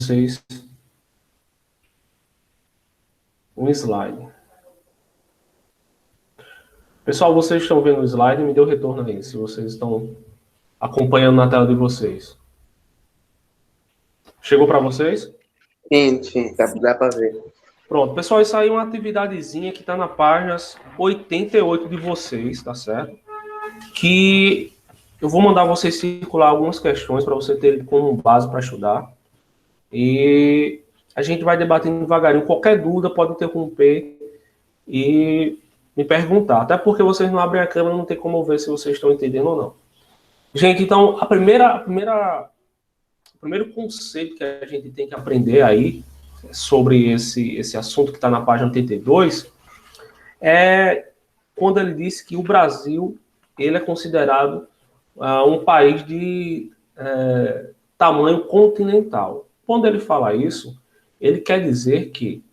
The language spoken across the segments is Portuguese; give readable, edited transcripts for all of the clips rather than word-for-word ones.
vocês um slide. Pessoal, vocês estão vendo o slide? Me dê o retorno aí, se vocês estão acompanhando na tela de vocês. Chegou para vocês? Sim, dá para ver. Pronto, pessoal, isso aí é uma atividadezinha que está na página 88 de vocês, tá certo? Que eu vou mandar vocês circular algumas questões para você ter como base para estudar. E a gente vai debatendo devagarinho. Qualquer dúvida pode interromper e me perguntar. Até porque vocês não abrem a câmera, não tem como ver se vocês estão entendendo ou não. Gente, então, o primeiro conceito que a gente tem que aprender aí sobre esse assunto que está na página 82 é quando ele disse que o Brasil ele é considerado um país de tamanho continental. Quando ele fala isso, ele quer dizer que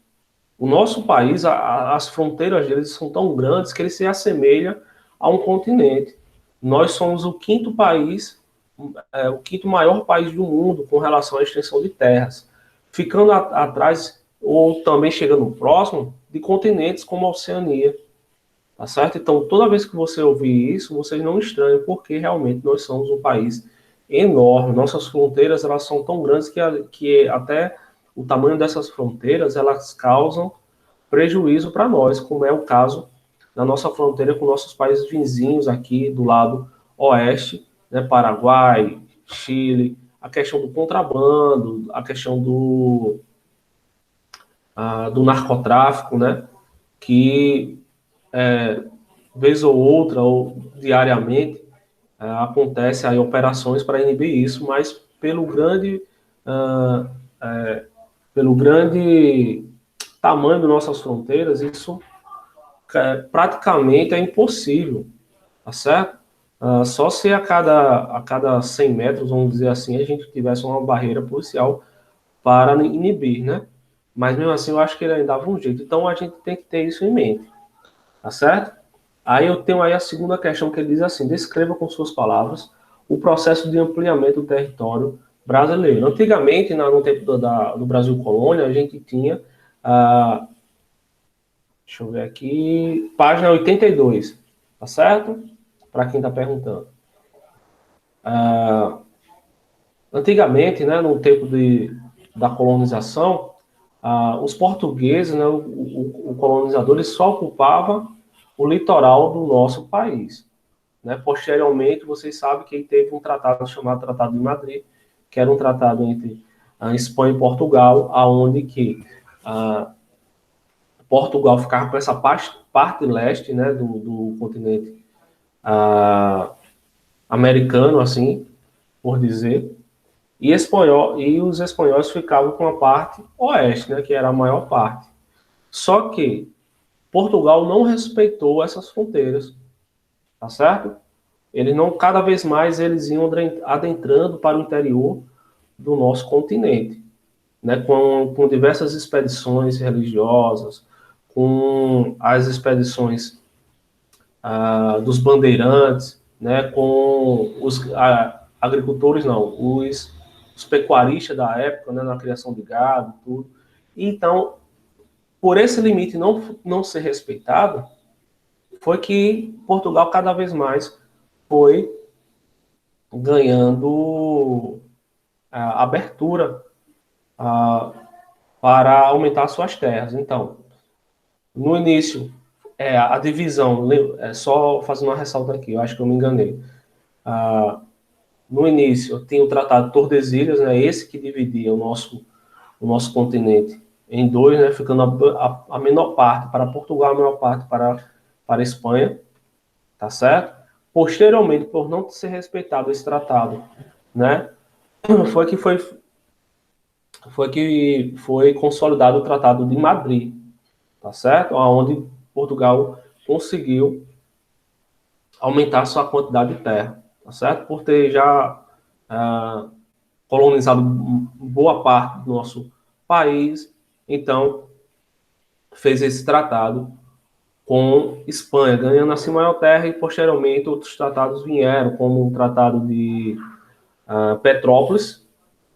o nosso país, as fronteiras dele são tão grandes que ele se assemelha a um continente. Nós somos o quinto país, o quinto maior país do mundo com relação à extensão de terras, ficando atrás ou também chegando próximo de continentes como a Oceania. Tá certo? Então, toda vez que você ouvir isso, vocês não estranhem, porque realmente nós somos um país enorme. Nossas fronteiras, elas são tão grandes que até o tamanho dessas fronteiras, elas causam prejuízo para nós, como é o caso da nossa fronteira com nossos países vizinhos aqui do lado oeste, né, Paraguai, Chile, a questão do contrabando, a questão do narcotráfico, né, que vez ou outra, ou diariamente, acontece aí operações para inibir isso, mas uh, pelo grande tamanho de nossas fronteiras, isso praticamente é impossível, tá certo? Só se a cada 100 metros, vamos dizer assim, a gente tivesse uma barreira policial para inibir, né? Mas mesmo assim, eu acho que ele ainda dava um jeito. Então, a gente tem que ter isso em mente, tá certo? Aí eu tenho aí a segunda questão que ele diz assim: descreva com suas palavras o processo de ampliamento do território brasileiro. Antigamente, no tempo do Brasil colônia, a gente tinha, deixa eu ver aqui, página 82, tá certo? Para quem está perguntando. Antigamente, né, no tempo da colonização, os portugueses, né, o colonizador, ele só ocupava o litoral do nosso país. Né? Posteriormente, vocês sabem que teve um tratado chamado Tratado de Madrid, que era um tratado entre a Espanha e Portugal, aonde que Portugal ficava com essa parte leste, né, do continente americano, assim, por dizer, e os espanhóis ficavam com a parte oeste, né, que era a maior parte. Só que Portugal não respeitou essas fronteiras, tá certo? Eles não, cada vez mais eles iam adentrando para o interior do nosso continente, né, com diversas expedições religiosas, com as expedições dos bandeirantes, né, com os agricultores, não, os pecuaristas da época, né, na criação de gado, tudo. Então, por esse limite não ser respeitado, foi que Portugal cada vez mais foi ganhando abertura para aumentar suas terras. Então, no início, a divisão, só fazendo uma ressalta aqui, eu acho que eu me enganei. No início, tinha o Tratado de Tordesilhas, né, esse que dividia o nosso continente em dois, né, ficando a menor parte para Portugal, a menor parte para a Espanha, tá certo? Posteriormente, por não ser respeitado esse tratado, né, foi que foi consolidado o Tratado de Madrid, tá certo? Onde Portugal conseguiu aumentar sua quantidade de terra, tá certo? Por ter já colonizado boa parte do nosso país, então fez esse tratado com Espanha, ganhando assim maior terra e posteriormente outros tratados vieram, como o Tratado de Petrópolis,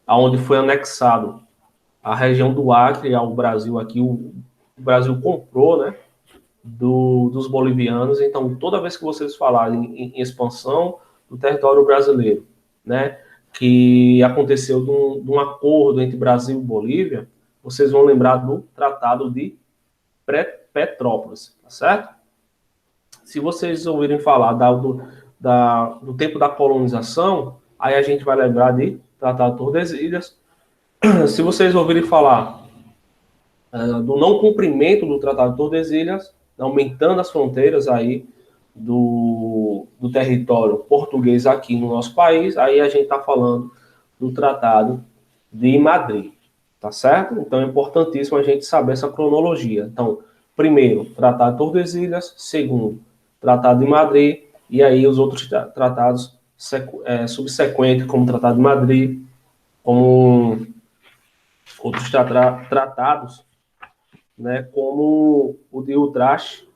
aonde foi anexado a região do Acre ao Brasil aqui, o Brasil comprou, né, dos bolivianos. Então, toda vez que vocês falarem em expansão do território brasileiro, né, que aconteceu de um acordo entre Brasil e Bolívia, vocês vão lembrar do Tratado de Petrópolis, tá certo? Se vocês ouvirem falar do tempo da colonização, aí a gente vai lembrar de Tratado de Tordesilhas. Se vocês ouvirem falar do não cumprimento do Tratado de Tordesilhas, aumentando as fronteiras aí do território português aqui no nosso país, aí a gente está falando do Tratado de Madrid, tá certo? Então é importantíssimo a gente saber essa cronologia. Então, primeiro, Tratado de Tordesilhas, segundo, Tratado de Madrid, e aí os outros tratados subsequentes, como o Tratado de Madrid, como outros tratados, né, como o de Utrecht,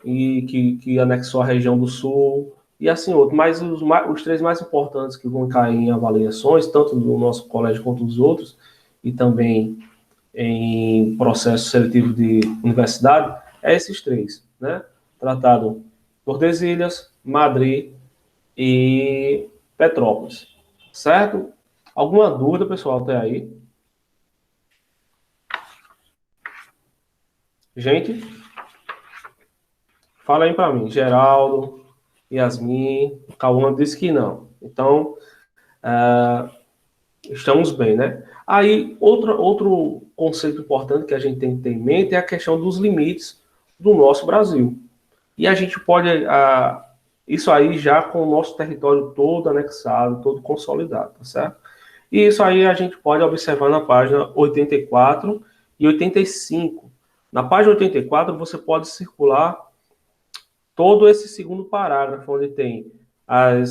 e que anexou a região do Sul, e assim outros. Mas os três mais importantes que vão cair em avaliações, tanto do nosso colégio quanto dos outros, e também em processo seletivo de universidade, é esses três, né? Tratado Tordesilhas, Madrid e Petrópolis, certo? Alguma dúvida, pessoal, até aí? Gente, fala aí para mim, Geraldo, Yasmin, Cauã disse que não. Então, estamos bem, né? Aí, outro conceito importante que a gente tem que ter em mente é a questão dos limites do nosso Brasil. E a gente pode, isso aí já com o nosso território todo anexado, todo consolidado, tá certo? E isso aí a gente pode observar na página 84 e 85. Na página 84, você pode circular todo esse segundo parágrafo, onde tem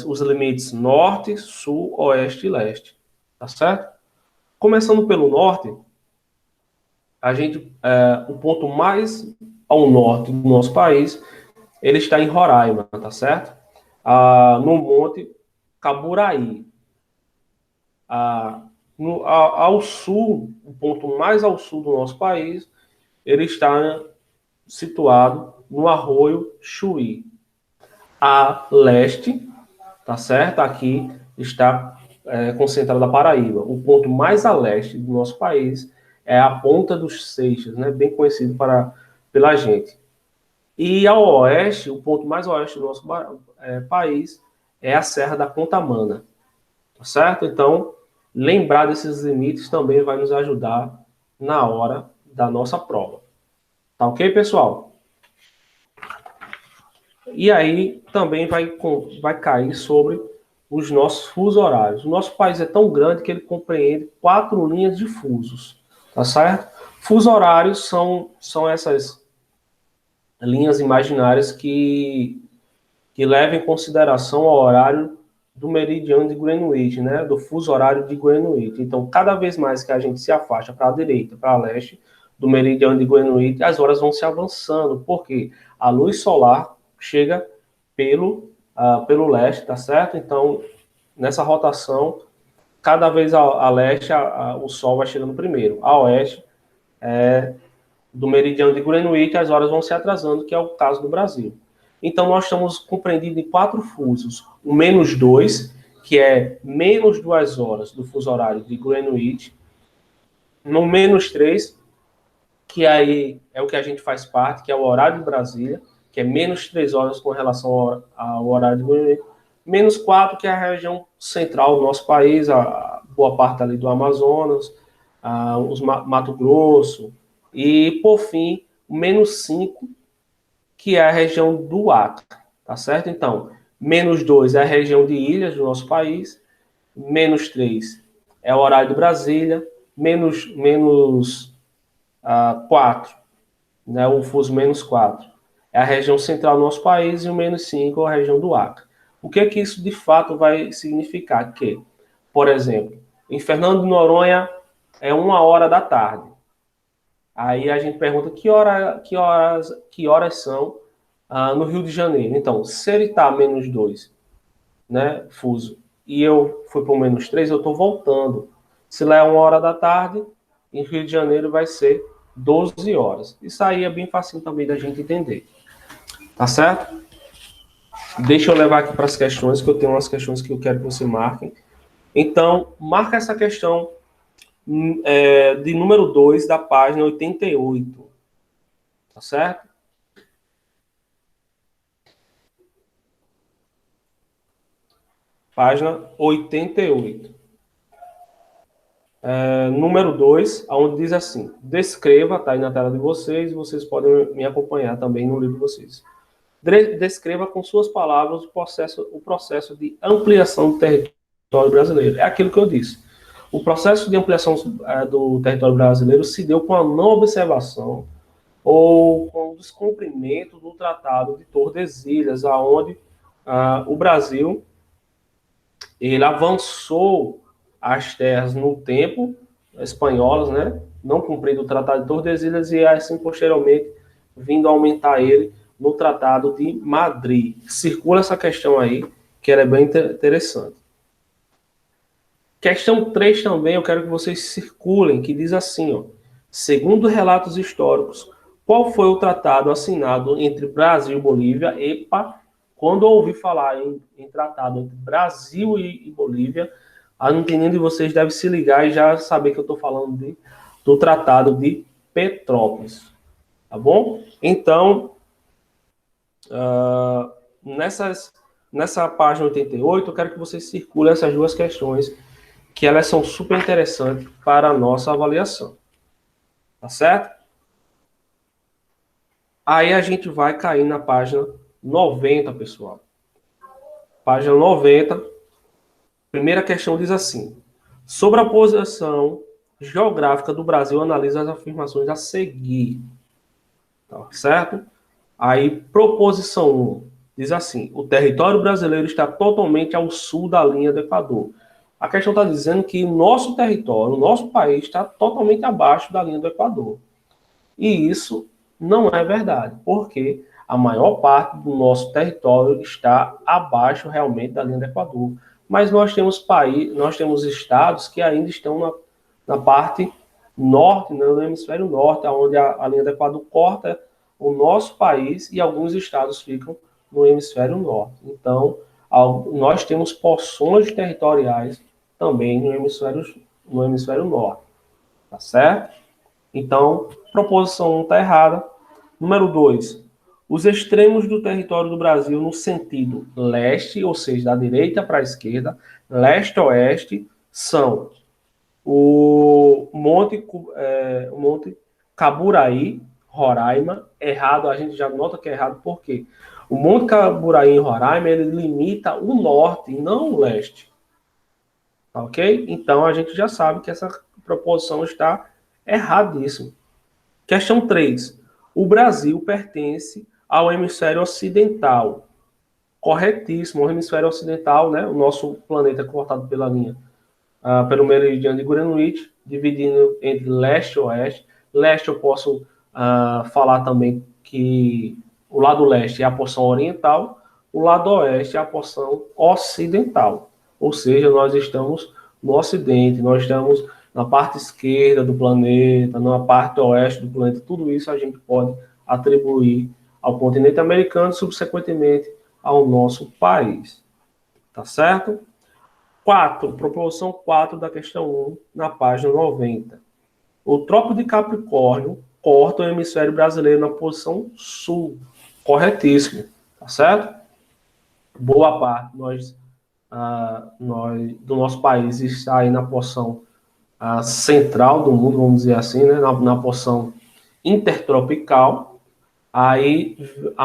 os limites norte, sul, oeste e leste. Tá certo? Começando pelo norte, o ponto mais ao norte do nosso país, ele está em Roraima, tá certo? No Monte Caburaí. Ao sul, o ponto mais ao sul do nosso país, ele está situado no Arroio Chuí. A leste, tá certo? Aqui está concentrada a Paraíba. O ponto mais a leste do nosso país é a Ponta dos Seixas, né? Bem conhecido pela gente. E ao oeste, o ponto mais oeste do nosso país é a Serra da Contamana, tá certo? Então, lembrar desses limites também vai nos ajudar na hora da nossa prova. Tá ok, pessoal? E aí também vai cair sobre os nossos fusos horários. O nosso país é tão grande que ele compreende 4 linhas de fusos, tá certo? Fusos horários são essas linhas imaginárias que levam em consideração o horário do meridiano de Greenwich, né? Do fuso horário de Greenwich. Então, cada vez mais que a gente se afasta para a direita, para a leste, do meridiano de Greenwich, as horas vão se avançando, porque a luz solar chega pelo leste, tá certo? Então, nessa rotação, cada vez a leste, o Sol vai chegando primeiro. A oeste, do meridiano de Greenwich, as horas vão se atrasando, que é o caso do Brasil. Então, nós estamos compreendidos em 4 fusos. O -2, que é menos 2 horas do fuso horário de Greenwich. No -3, que aí é o que a gente faz parte, que é o horário de Brasília, que é menos 3 horas com relação ao horário de Greenwich. -4, que é a região central do nosso país, a boa parte ali do Amazonas, os Mato Grosso. E, por fim, o -5, que é a região do Acre, tá certo? Então, -2 é a região de ilhas do nosso país, -3 é o horário de Brasília, -4, né, o fuso -4, é a região central do nosso país, e o -5 é a região do Acre. O que é que isso de fato vai significar? Que, por exemplo, em Fernando de Noronha é 1 hora da tarde. Aí a gente pergunta que horas são no Rio de Janeiro. Então, se ele está -2, né, fuso, e eu fui para o -3, eu estou voltando. Se lá é 1 hora da tarde, em Rio de Janeiro vai ser 12 horas. Isso aí é bem facinho também da gente entender. Tá certo? Deixa eu levar aqui para as questões, que eu tenho umas questões que eu quero que você marquem. Então, marca essa questão de número 2 da página 88. Tá certo? Página 88. Número 2, onde diz assim: descreva, está aí na tela de vocês, vocês podem me acompanhar também no livro de vocês. Descreva com suas palavras o processo de ampliação do território brasileiro. É aquilo que eu disse. O processo de ampliação do território brasileiro se deu com a não observação ou com o descumprimento do Tratado de Tordesilhas, aonde o Brasil ele avançou as terras no tempo espanholas, né? Não cumprindo o Tratado de Tordesilhas e assim posteriormente vindo aumentar ele no Tratado de Madrid. Circula essa questão aí, que ela é bem interessante. Questão 3 também, eu quero que vocês circulem, que diz assim, ó: segundo relatos históricos, qual foi o tratado assinado entre Brasil e Bolívia? Epa, quando eu ouvi falar em tratado entre Brasil e Bolívia, a não tem nenhum de vocês deve se ligar e já saber que eu estou falando do Tratado de Petrópolis. Tá bom? Então, nessa página 88, eu quero que vocês circulem essas duas questões, que elas são super interessantes para a nossa avaliação. Tá certo? Aí a gente vai cair na página 90, pessoal. Página 90. Primeira questão diz assim: sobre a posição geográfica do Brasil, analisa as afirmações a seguir. Tá certo? Aí, proposição 1 diz assim: o território brasileiro está totalmente ao sul da linha do Equador. A questão está dizendo que o nosso território, o nosso país, está totalmente abaixo da linha do Equador. E isso não é verdade, porque a maior parte do nosso território está abaixo realmente da linha do Equador. Mas nós temos estados que ainda estão na parte norte, no hemisfério norte, onde a linha do Equador corta o nosso país e alguns estados ficam no hemisfério norte. Então, nós temos porções territoriais também no hemisfério norte. Tá certo? Então, proposição 1 está errada. Número 2. Os extremos do território do Brasil no sentido leste, ou seja, da direita para a esquerda, leste-oeste, são o Monte Caburaí, Roraima. Errado, a gente já nota que é errado, por quê? O Monte Caburaí, em Roraima, ele limita o norte, não o leste. Ok? Então, a gente já sabe que essa proposição está erradíssima. Questão 3. O Brasil pertence ao hemisfério ocidental. Corretíssimo. O hemisfério ocidental, né? O nosso planeta é cortado pela linha, pelo meridiano de Greenwich, dividindo entre leste e oeste. Leste eu posso falar também que o lado leste é a porção oriental, o lado oeste é a porção ocidental. Ou seja, nós estamos no ocidente, nós estamos na parte esquerda do planeta, na parte oeste do planeta. Tudo isso a gente pode atribuir ao continente americano e, subsequentemente, ao nosso país. Tá certo? 4, proposição 4 da questão 1, na página 90. O Trópico de Capricórnio corta o hemisfério brasileiro na posição sul. Corretíssimo. Tá certo? Boa parte do nosso país está aí na porção central do mundo, vamos dizer assim, né? na porção intertropical. Aí,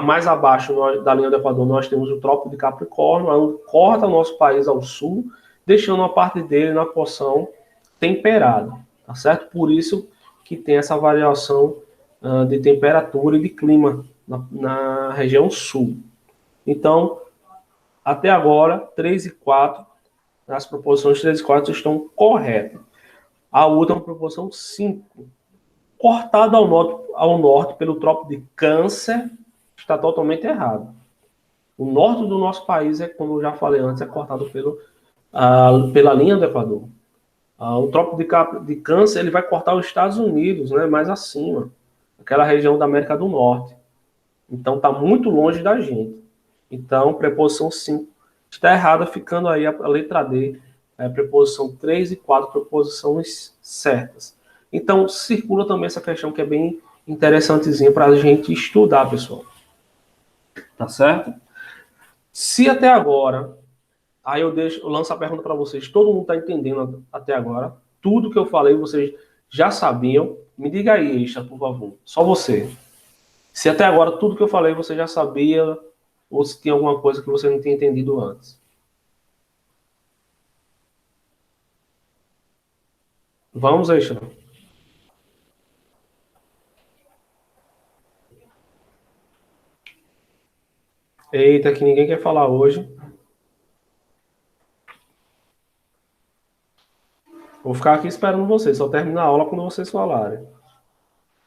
mais abaixo da linha do Equador, nós temos o Trópico de Capricórnio, onde corta o nosso país ao sul, deixando uma parte dele na porção temperada, tá certo? Por isso que tem essa variação de temperatura e de clima na região sul. Então, até agora, 3 e 4, as proposições 3 e 4 estão corretas. A outra proposição 5. Cortado ao norte pelo Trópico de Câncer, está totalmente errado. O norte do nosso país, como eu já falei antes, é cortado pela linha do Equador. O Trópico de Câncer ele vai cortar os Estados Unidos, né, mais acima, aquela região da América do Norte. Então está muito longe da gente. Então, preposição 5 está errada, ficando aí a letra D, preposição 3 e 4, preposições certas. Então, circula também essa questão que é bem interessantezinha para a gente estudar, pessoal. Tá certo? Se até agora, aí eu lanço a pergunta para vocês, todo mundo está entendendo até agora? Tudo que eu falei, vocês já sabiam? Me diga aí, Isha, por favor. Só você. Se até agora tudo que eu falei você já sabia, ou se tem alguma coisa que você não tinha entendido antes. Vamos, Isha. Eita, que ninguém quer falar hoje. Vou ficar aqui esperando vocês, só terminar a aula quando vocês falarem.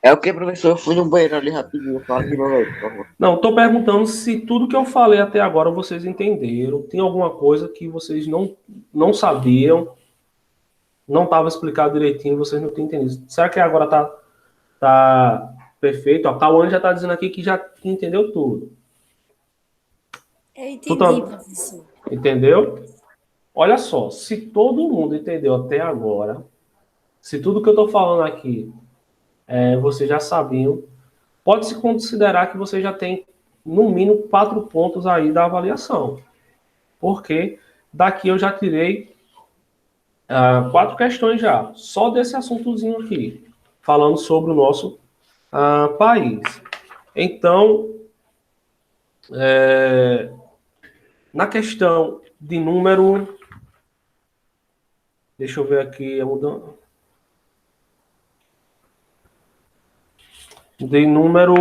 É o que, professor? Eu fui no banheiro ali rapidinho. Fala de novo aí, por favor. Não, estou perguntando se tudo que eu falei até agora vocês entenderam. Tem alguma coisa que vocês não sabiam, não estava explicado direitinho, vocês não tinham entendido. Será que agora tá perfeito? A Cauane já está dizendo aqui que já entendeu tudo. Eu entendi, professor. Entendeu? Olha só, se todo mundo entendeu até agora, se tudo que eu estou falando aqui vocês já sabiam, pode-se considerar que você já tem, no mínimo, 4 pontos aí da avaliação. Porque daqui eu já tirei 4 questões já, só desse assuntozinho aqui, falando sobre o nosso país. Então, na questão de número... Deixa eu ver aqui a mudança. De número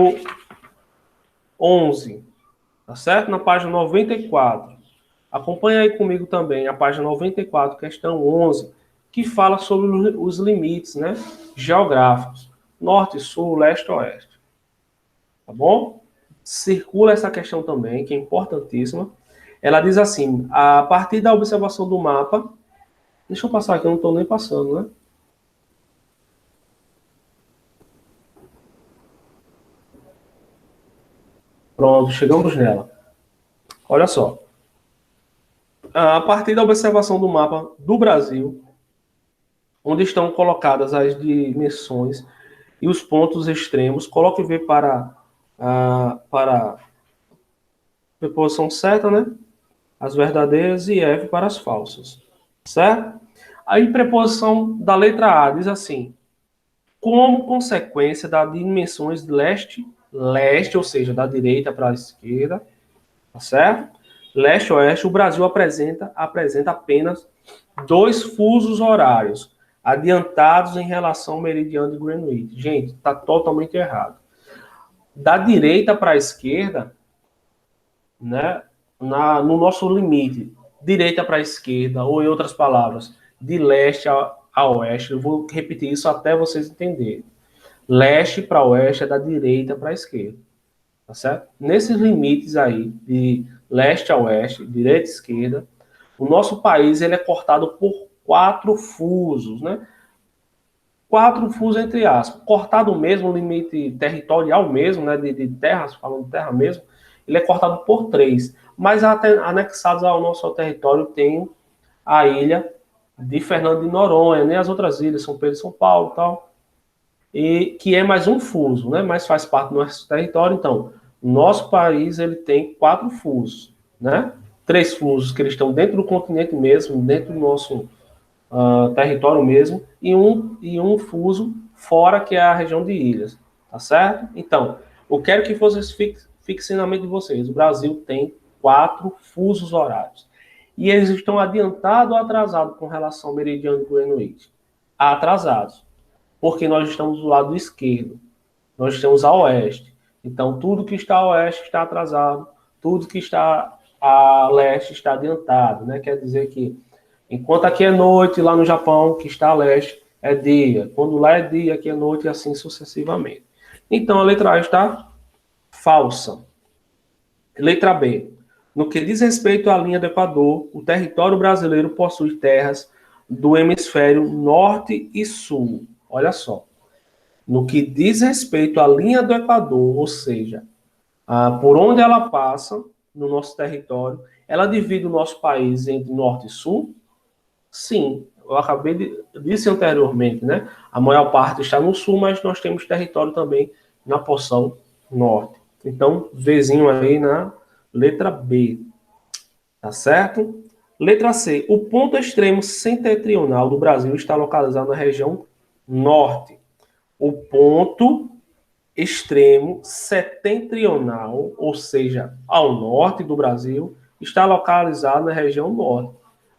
11, tá certo? Na página 94. Acompanha aí comigo também a página 94, questão 11, que fala sobre os limites, né, geográficos, norte, sul, leste, oeste. Tá bom? Circula essa questão também, que é importantíssima. Ela diz assim, a partir da observação do mapa... Deixa eu passar aqui, eu não estou nem passando, né? Pronto, chegamos nela. Olha só. A partir da observação do mapa do Brasil, onde estão colocadas as dimensões e os pontos extremos, coloque V para a preposição certa, né? As verdadeiras, e F para as falsas. Certo? Aí, preposição da letra A diz assim: como consequência das dimensões leste, ou seja, da direita para a esquerda, tá certo? Leste e oeste, o Brasil apresenta apenas 2 fusos horários adiantados em relação ao meridiano de Greenwich. Gente, está totalmente errado. Da direita para a esquerda, né, no nosso limite, direita para a esquerda, ou em outras palavras, de leste a oeste, eu vou repetir isso até vocês entenderem. Leste para oeste é da direita para a esquerda, tá certo? Nesses limites aí, de leste a oeste, direita e esquerda, o nosso país ele é cortado por 4 fusos, né? 4 fusos entre aspas. Cortado mesmo, limite territorial mesmo, né? De terras, falando de terra mesmo, ele é cortado por 3. Mas anexados ao nosso território tem a ilha de Fernando de Noronha, né? As outras ilhas, São Pedro e São Paulo e tal. E que é mais um fuso, né? Mas faz parte do nosso território. Então, nosso país ele tem 4 fusos, né? 3 fusos que eles estão dentro do continente mesmo, dentro do nosso território mesmo, e um fuso fora, que é a região de ilhas, tá certo? Então, eu quero que vocês fixem na mente de vocês, o Brasil tem 4 fusos horários, e eles estão adiantados ou atrasados com relação ao meridiano de Greenwich? Atrasados, porque nós estamos do lado esquerdo, nós estamos a oeste, então tudo que está a oeste está atrasado, tudo que está a leste está adiantado, né? Quer dizer que enquanto aqui é noite, lá no Japão, que está a leste, é dia. Quando lá é dia, aqui é noite, e assim sucessivamente. Então, a letra A está falsa. Letra B. No que diz respeito à linha do Equador, o território brasileiro possui terras do hemisfério norte e sul. Olha só. No que diz respeito à linha do Equador, ou seja, por onde ela passa no nosso território, ela divide o nosso país entre norte e sul? Sim, eu acabei de disse anteriormente, né? A maior parte está no sul, mas nós temos território também na porção norte. Então, Vzinho aí na letra B, tá certo? Letra C, o ponto extremo setentrional do Brasil está localizado na região norte. O ponto extremo setentrional, ou seja, ao norte do Brasil, está localizado na região norte.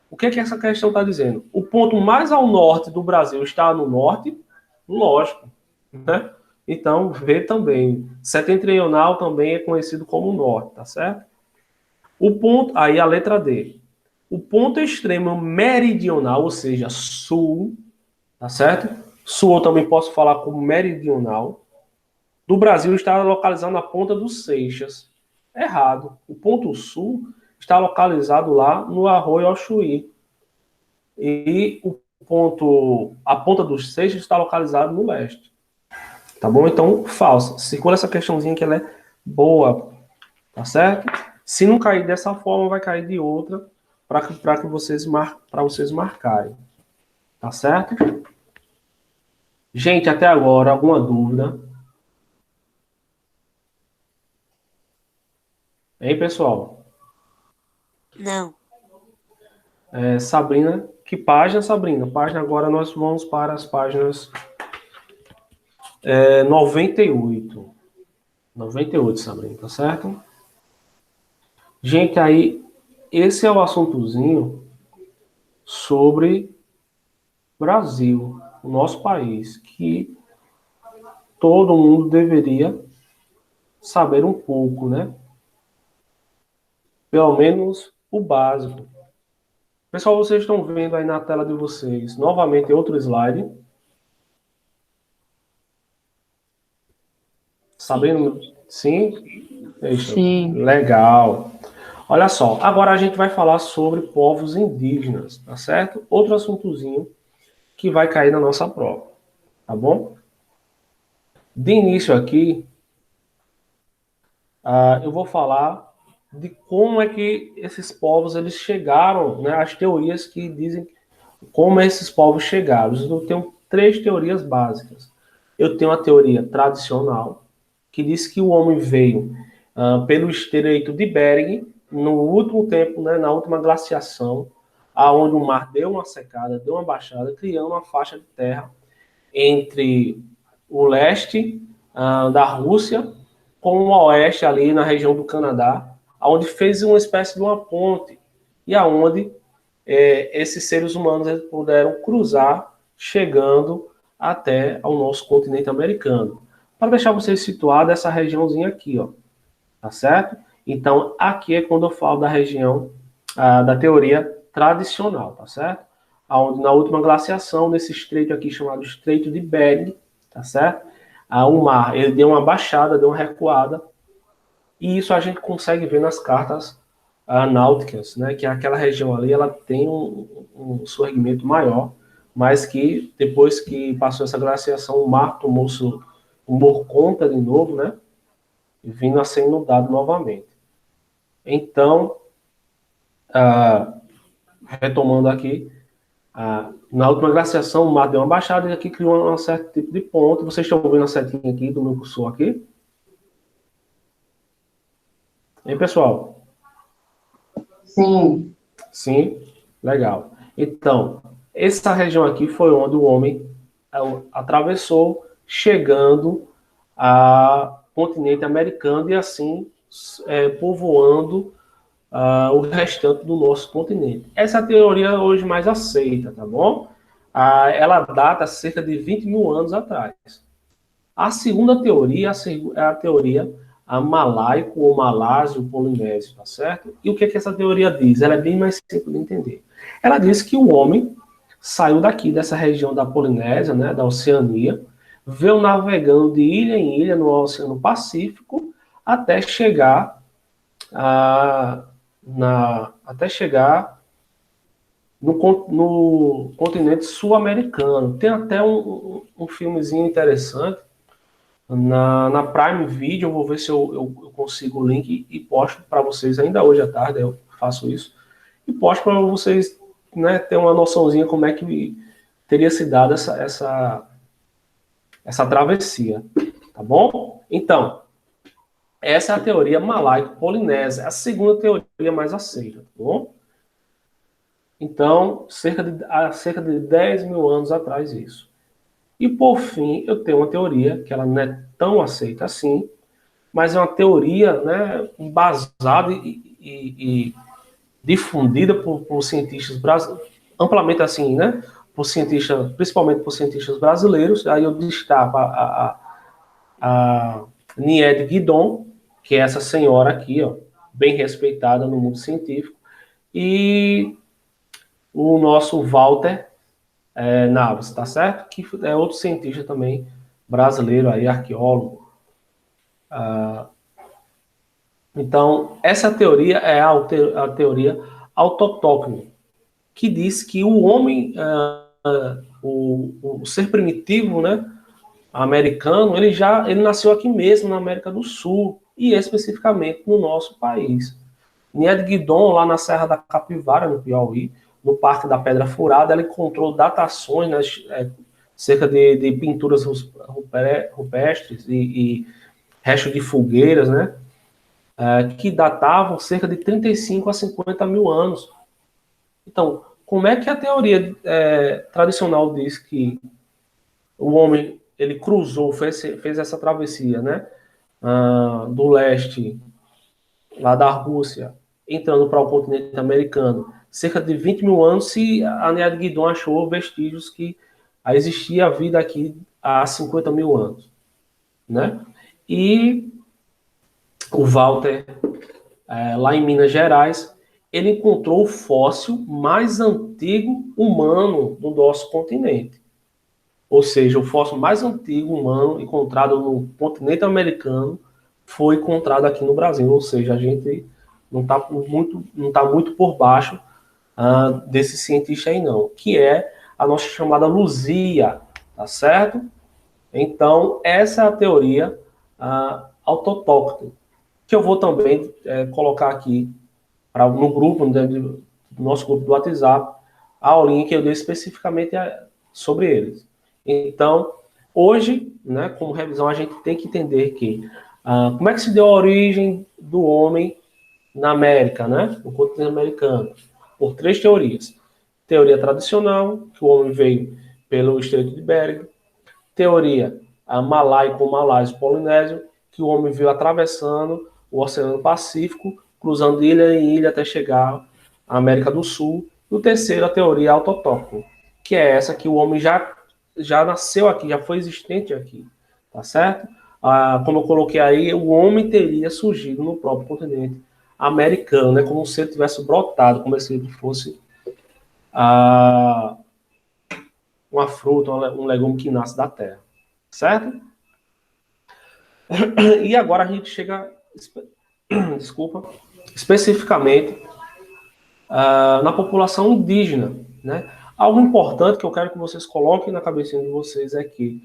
O que é que essa questão está dizendo? O ponto mais ao norte do Brasil está no norte? Lógico, né? Então, vê também. Setentrional também é conhecido como norte, tá certo? O ponto, aí a letra D. O ponto extremo meridional, ou seja, sul, tá certo? Sul eu também posso falar como meridional, do Brasil está localizado na ponta dos Seixas. Errado. O ponto sul está localizado lá no Arroio Oxuí. E a ponta dos Seixas está localizado no leste. Tá bom? Então, falso. Circula essa questãozinha que ela é boa. Tá certo? Se não cair dessa forma, vai cair de outra para vocês marcarem. Tá certo? Gente, até agora, alguma dúvida? Hein, pessoal? Não. Sabrina, que página, Sabrina? Página, agora nós vamos para as páginas 98. 98, Sabrina, tá certo? Gente, aí, esse é o assuntozinho sobre Brasil, o nosso país, que todo mundo deveria saber um pouco, né? Pelo menos o básico. Pessoal, vocês estão vendo aí na tela de vocês, novamente, outro slide. Sabendo? Sim? Sim. Legal. Olha só, agora a gente vai falar sobre povos indígenas, tá certo? Outro assuntozinho que vai cair na nossa prova, tá bom? De início aqui, eu vou falar de como é que esses povos eles chegaram, né? As teorias que dizem como esses povos chegaram. Eu tenho três teorias básicas. Eu tenho a teoria tradicional, que diz que o homem veio pelo Estreito de Bering, no último tempo, né, na última glaciação, aonde o mar deu uma secada, deu uma baixada, criando uma faixa de terra entre o leste da Rússia com o oeste ali na região do Canadá, onde fez uma espécie de uma ponte e aonde esses seres humanos puderam cruzar, chegando até ao nosso continente americano. Para deixar vocês situados, essa regiãozinha aqui, ó, tá certo? Então, aqui é quando eu falo da região da teoria tradicional, tá certo? Onde na última glaciação, nesse estreito aqui chamado Estreito de Bering, tá certo? O mar, ele deu uma baixada, deu uma recuada, e isso a gente consegue ver nas cartas náuticas, né? Que aquela região ali, ela tem um surgimento maior, mas que depois que passou essa glaciação, o mar tomou conta de novo, né? E vindo a ser inundado novamente. Então, retomando aqui, na última glaciação, o mar deu uma baixada e aqui criou um certo tipo de ponto. Vocês estão vendo a setinha aqui do meu cursor aqui? Hein, pessoal? Sim. Sim? Legal. Então, essa região aqui foi onde o homem atravessou, chegando ao continente americano e assim povoando o restante do nosso continente. Essa é a teoria hoje mais aceita, tá bom? Ela data cerca de 20 mil anos atrás. A segunda teoria é a teoria malaico ou malásio polinésio, tá certo? E o que é que essa teoria diz? Ela é bem mais simples de entender. Ela diz que o homem saiu daqui, dessa região da Polinésia, né, da Oceania, veio navegando de ilha em ilha no Oceano Pacífico até chegar no continente sul-americano. Tem até um filmezinho interessante na Prime Video. Eu vou ver se eu consigo o link e posto para vocês ainda hoje à tarde. Eu faço isso e posto para vocês, né, ter uma noçãozinha como é que teria se dado essa travessia, tá bom? Então, essa é a teoria malaico-polinésia, a segunda teoria mais aceita, tá bom? Então, há cerca de 10 mil anos atrás isso. E por fim, eu tenho uma teoria que ela não é tão aceita assim, mas é uma teoria, né, embasada e difundida por cientistas brasileiros, amplamente assim, né, por cientistas, principalmente por cientistas brasileiros. Aí eu destaco a Niede Guidon, que é essa senhora aqui, ó, bem respeitada no mundo científico, e o nosso Walter Naves, tá certo? Que é outro cientista também brasileiro, aí, arqueólogo. Então, essa teoria é a teoria autóctone, que diz que o homem, o ser primitivo, né, americano, ele nasceu aqui mesmo, na América do Sul, e especificamente no nosso país. Niede Guidon, lá na Serra da Capivara, no Piauí, no Parque da Pedra Furada, ela encontrou datações, né, cerca de pinturas rupestres e restos de fogueiras, né, que datavam cerca de 35 a 50 mil anos. Então, como é que a teoria tradicional diz que o homem ele cruzou, fez essa travessia, né, do leste, lá da Rússia, entrando para o continente americano, cerca de 20 mil anos, se a Niede Guidon achou vestígios que existia vida aqui há 50 mil anos, né? E o Walter, lá em Minas Gerais, ele encontrou o fóssil mais antigo humano do nosso continente. Ou seja, o fóssil mais antigo humano encontrado no continente americano foi encontrado aqui no Brasil. Ou seja, a gente não tá muito por baixo desse cientista aí não, que é a nossa chamada Luzia, tá certo? Então, essa é a teoria autóctone, que eu vou também colocar aqui no grupo, do nosso grupo do WhatsApp, a aulinha que eu dei especificamente sobre eles. Então, hoje, né, como revisão, a gente tem que entender que como é que se deu a origem do homem na América, né, no continente americano, por 3 teorias. Teoria tradicional, que o homem veio pelo Estreito de Bering. Teoria malaico-malásio-polinésio, que o homem veio atravessando o Oceano Pacífico, cruzando de ilha em ilha até chegar à América do Sul. E o terceiro, a teoria autóctone, que é essa que o homem já nasceu aqui, já foi existente aqui, tá certo? Como eu coloquei aí, o homem teria surgido no próprio continente americano, né, como se ele tivesse brotado, como se ele fosse uma fruta, um legume que nasce da terra, certo? E agora a gente chega, desculpa, especificamente na população indígena, né? Algo importante que eu quero que vocês coloquem na cabecinha de vocês é que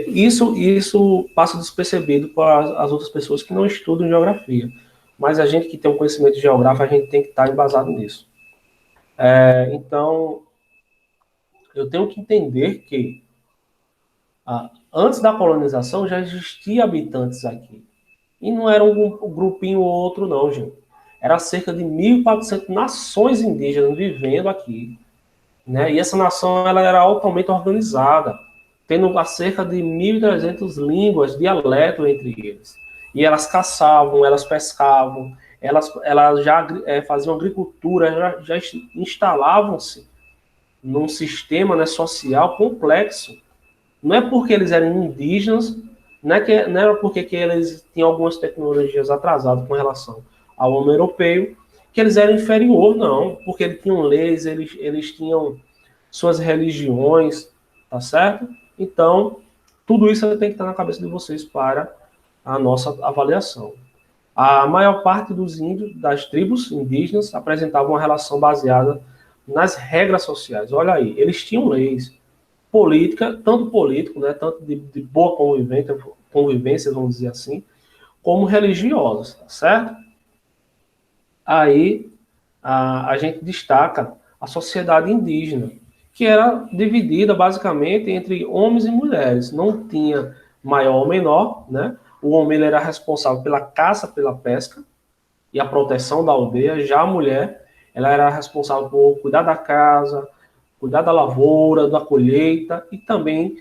isso passa despercebido para as outras pessoas que não estudam geografia, mas a gente que tem um conhecimento geográfico, a gente tem que estar embasado nisso. Então, eu tenho que entender que antes da colonização já existia habitantes aqui. E não era um grupinho ou outro, não, gente. Era cerca de 1.400 nações indígenas vivendo aqui, né? E essa nação ela era altamente organizada, tendo cerca de 1.300 línguas, dialetos entre eles. E elas caçavam, elas pescavam, elas já faziam agricultura, já instalavam-se num sistema, né, social complexo. Não é porque eles eram indígenas, não era porque que eles tinham algumas tecnologias atrasadas com relação ao homem europeu, que eles eram inferior, não. Porque eles tinham leis, eles tinham suas religiões, tá certo? Então, tudo isso tem que estar na cabeça de vocês para a nossa avaliação. A maior parte dos índios, das tribos indígenas, apresentavam uma relação baseada nas regras sociais. Olha aí, eles tinham leis política, tanto político, né, tanto de boa convivência, vamos dizer assim, como religiosas, tá certo? Aí a gente destaca a sociedade indígena, que era dividida basicamente entre homens e mulheres. Não tinha maior ou menor, né? O homem ele era responsável pela caça, pela pesca e a proteção da aldeia. Já a mulher, ela era responsável por cuidar da casa, cuidar da lavoura, da colheita e também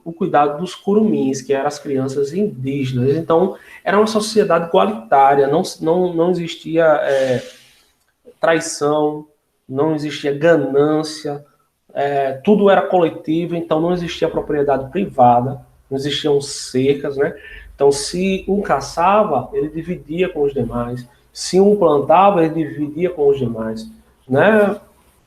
o cuidado dos curumins, que eram as crianças indígenas. Então, era uma sociedade igualitária, não existia traição, não existia ganância, tudo era coletivo, então não existia propriedade privada, não existiam cercas, né? Então, se um caçava, ele dividia com os demais. Se um plantava, ele dividia com os demais, né?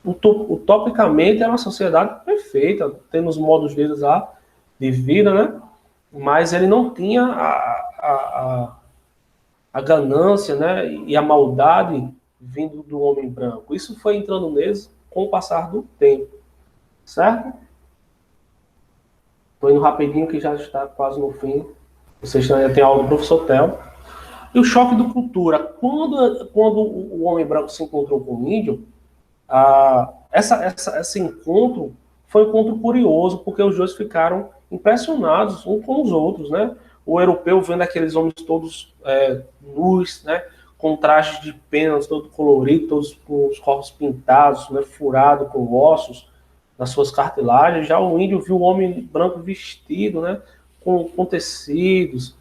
Utopicamente era uma sociedade perfeita, tendo os modos deles lá de vida, né? Mas ele não tinha a ganância, né? E a maldade vindo do homem branco. Isso foi entrando neles com o passar do tempo, certo? Estou indo rapidinho que já está quase no fim. Vocês ainda têm aula do professor Tel. E o choque de cultura. Quando o homem branco se encontrou com o índio, esse encontro foi um encontro curioso, porque os dois ficaram impressionados uns com os outros, né? O europeu vendo aqueles homens todos nus, né? Com trajes de penas todo colorido, todos com os corpos pintados, né? Furado com ossos nas suas cartilagens. Já o índio viu o homem branco vestido, né? Com tecidos,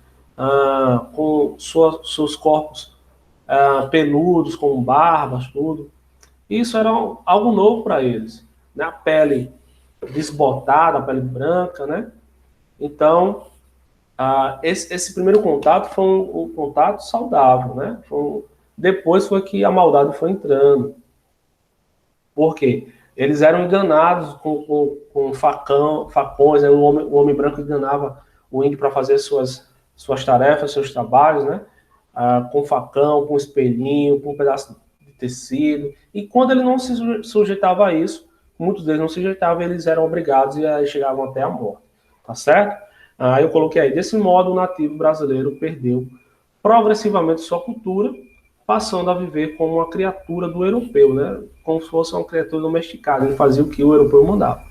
com seus corpos peludos, com barbas, tudo. Isso era algo novo para eles, né? A pele desbotada, a pele branca, né? Então, esse primeiro contato foi um contato saudável, né? Depois foi que a maldade foi entrando. Por quê? Eles eram enganados com facões, né? O homem branco enganava o índio para fazer suas tarefas, seus trabalhos, né? Com facão, com espelhinho, com um pedaço de tecido. E quando ele não se sujeitava a isso, muitos deles não se sujeitavam, eles eram obrigados e aí chegavam até a morte. Tá certo? Aí eu coloquei aí, desse modo o nativo brasileiro perdeu progressivamente sua cultura, passando a viver como uma criatura do europeu, né? Como se fosse uma criatura domesticada. Ele fazia o que o europeu mandava.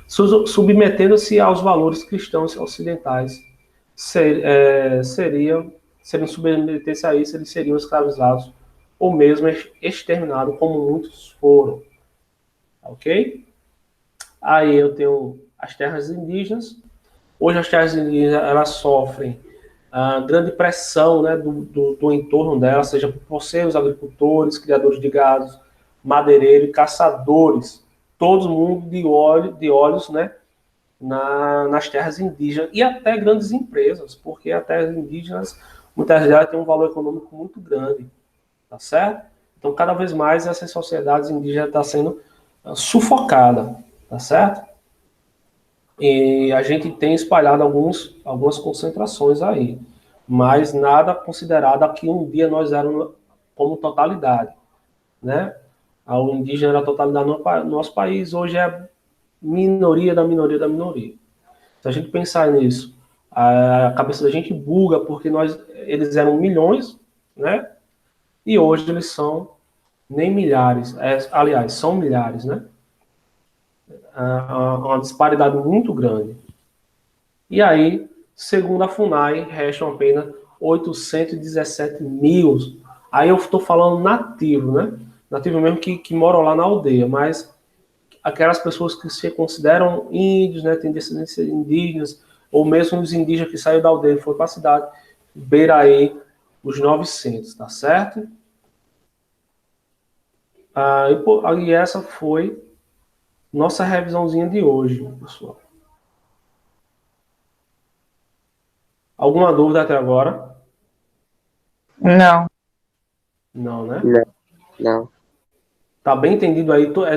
Submetendo-se aos valores cristãos ocidentais. Se não submetesse a isso, eles seriam escravizados ou mesmo exterminados, como muitos foram. Ok? Aí eu tenho as terras indígenas. Hoje as terras indígenas elas sofrem grande pressão, né, do entorno delas, seja por poceiros, agricultores, criadores de gado, madeireiros e caçadores. Todo mundo de olhos, né, nas terras indígenas e até grandes empresas, porque as terras indígenas, muitas delas têm um valor econômico muito grande, tá certo? Então, cada vez mais essas sociedades indígenas estão sendo sufocadas, tá certo? E a gente tem espalhado algumas concentrações aí, mas nada considerado que um dia nós éramos como totalidade, né? O indígena era a totalidade no nosso país, hoje é minoria da minoria da minoria. Se a gente pensar nisso, a cabeça da gente buga, porque eles eram milhões, né? E hoje eles são nem milhares, aliás, são milhares, né? Uma disparidade muito grande. E aí, segundo a FUNAI, restam apenas 817 mil. Aí eu estou falando nativo, né? Nativo mesmo que moram lá na aldeia, mas aquelas pessoas que se consideram índios, né? Têm descendências indígenas, ou mesmo os indígenas que saíram da aldeia e foram para a cidade, beira aí os 900, tá certo? E essa foi nossa revisãozinha de hoje, pessoal. Alguma dúvida até agora? Não. Não, né? Não, não. Tá bem entendido aí?